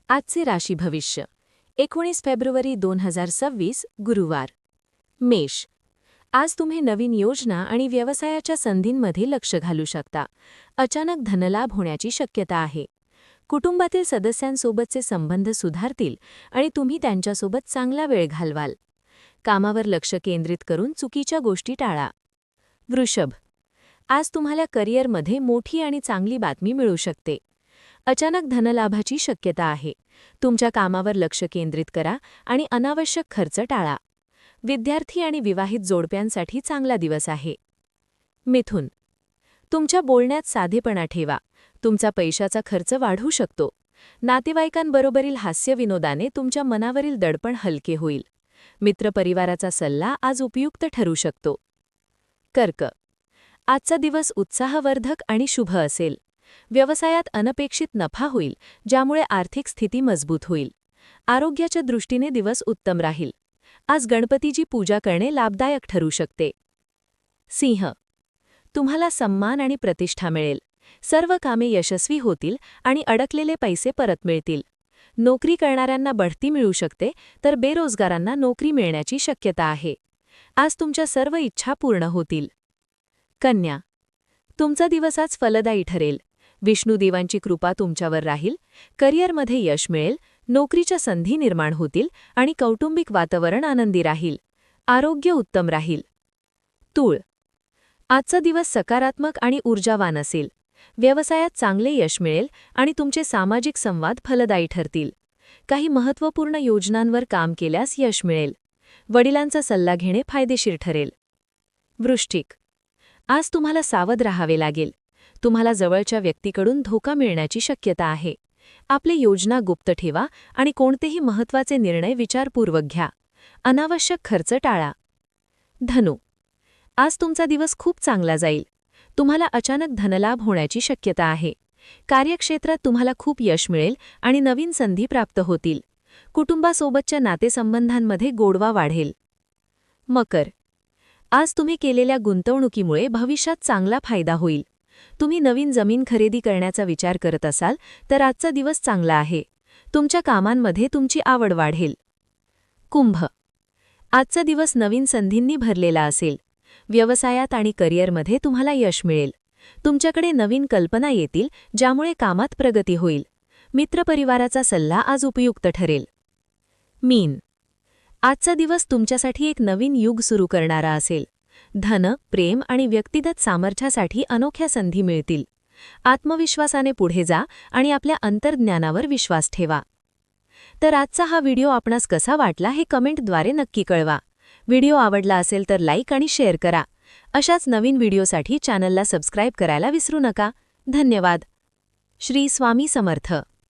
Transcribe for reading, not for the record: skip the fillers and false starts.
आजचे राशी भविष्य 19 फेब्रुवारी 2026 गुरुवार मेष. आज तुम्ही नवीन योजना आणि व्यवसायाच्या संधींमध्ये लक्ष घालू शकता. अचानक धनलाभ होण्याची शक्यता आहे. कुटुंबातील सदस्यांसोबतचे संबंध सुधारतील आणि तुम्ही त्यांच्यासोबत चांगला वेळ घालवाल. कामावर लक्ष केंद्रित करून चुकीच्या गोष्टी टाळा. वृषभ. आज तुम्हाला करिअरमध्ये मोठी आणि चांगली बातमी मिळू शकते. अचानक धनलाभाची शक्यता आहे. तुमच्या कामावर लक्ष केंद्रित करा आणि अनावश्यक खर्च टाळा. विद्यार्थी आणि विवाहित जोडप्यांसाठी चांगला दिवस आहे. मिथुन. तुमच्या बोलण्यात साधेपणा ठेवा. तुमचा पैशाचा खर्च वाढू शकतो. नातेवाईकांबरोबरील हास्यविनोदाने तुमच्या मनावरील दडपण हलके होईल. मित्रपरिवाराचा सल्ला आज उपयुक्त ठरू शकतो. कर्क. आजचा दिवस उत्साहवर्धक आणि शुभ असेल. व्यवसायात अनपेक्षित नफा होईल, ज्यामुळे आर्थिक स्थिती मजबूत होईल. आरोग्याच्या दृष्टीने दिवस उत्तम राहील. आज गणपतीची पूजा करणे लाभदायक ठरू शकते. सिंह. तुम्हाला सन्मान आणि प्रतिष्ठा मिळेल. सर्व कामे यशस्वी होतील आणि अडकलेले पैसे परत मिळतील. नोकरी करणाऱ्यांना बढती मिळू शकते, तर बेरोजगारांना नोकरी मिळण्याची शक्यता आहे. आज तुमच्या सर्व इच्छा पूर्ण होतील. कन्या. तुमचा दिवस आज फलदायी ठरेल. विष्णुदेवांची कृपा तुमच्यावर राहील. करिअरमध्ये यश मिळेल, नोकरीच्या संधी निर्माण होतील आणि कौटुंबिक वातावरण आनंदी राहील. आरोग्य उत्तम राहील. तूळ. आजचा दिवस सकारात्मक आणि ऊर्जावान असेल. व्यवसायात चांगले यश मिळेल आणि तुमचे सामाजिक संवाद फलदायी ठरतील. काही महत्त्वपूर्ण योजनांवर काम केल्यास यश मिळेल. वडिलांचा सल्ला घेणे फायदेशीर ठरेल. वृश्चिक. आज तुम्हाला सावध राहावे लागेल. तुम्हाला जवळच्या व्यक्तीकडून धोका मिळण्याची शक्यता आहे. आपली योजना गुप्त ठेवा आणि कोणतेही महत्त्वाचे निर्णय विचारपूर्वक घ्या. अनावश्यक खर्च टाळा. धनु. आज तुमचा दिवस खूप चांगला जाईल. तुम्हाला अचानक धनलाभ होण्याची शक्यता आहे. कार्यक्षेत्रात तुम्हाला खूप यश मिळेल आणि नवीन संधी प्राप्त होतील. कुटुंबासोबतच्या नातेसंबंधांमध्ये गोडवा वाढेल. मकर. आज तुम्ही केलेल्या गुंतवणुकीमुळे भविष्यात चांगला फायदा होईल. तुम्ही नवीन जमीन खरेदी करण्याचा विचार करत असाल तर आजचा दिवस चांगला आहे. तुमच्या कामांमध्ये तुमची आवड वाढेल. कुंभ. आजचा दिवस नवीन संधींनी भरलेला असेल. व्यवसायात आणि करिअरमध्ये तुम्हाला यश मिळेल. तुमच्याकडे नवीन कल्पना येतील, ज्यामुळे कामात प्रगती होईल. मित्रपरिवाराचा सल्ला आज उपयुक्त ठरेल. मीन. आजचा दिवस तुमच्यासाठी एक नवीन युग सुरू करणारा असेल. धन, प्रेम आणि व्यक्तिगत सामर्थ्यासाठी अनोख्या संधी मिळतील. आत्मविश्वासाने पुढे जा आणि आपल्या अंतर्ज्ञानावर विश्वास ठेवा. तर आजचा हा व्हिडिओ आपणास कसा वाटला हे कमेंटद्वारे नक्की कळवा. व्हिडिओ आवडला असेल तर लाईक आणि शेअर करा. अशाच नवीन व्हिडिओसाठी चॅनलला सबस्क्राईब करायला विसरू नका. धन्यवाद. श्री स्वामी समर्थ.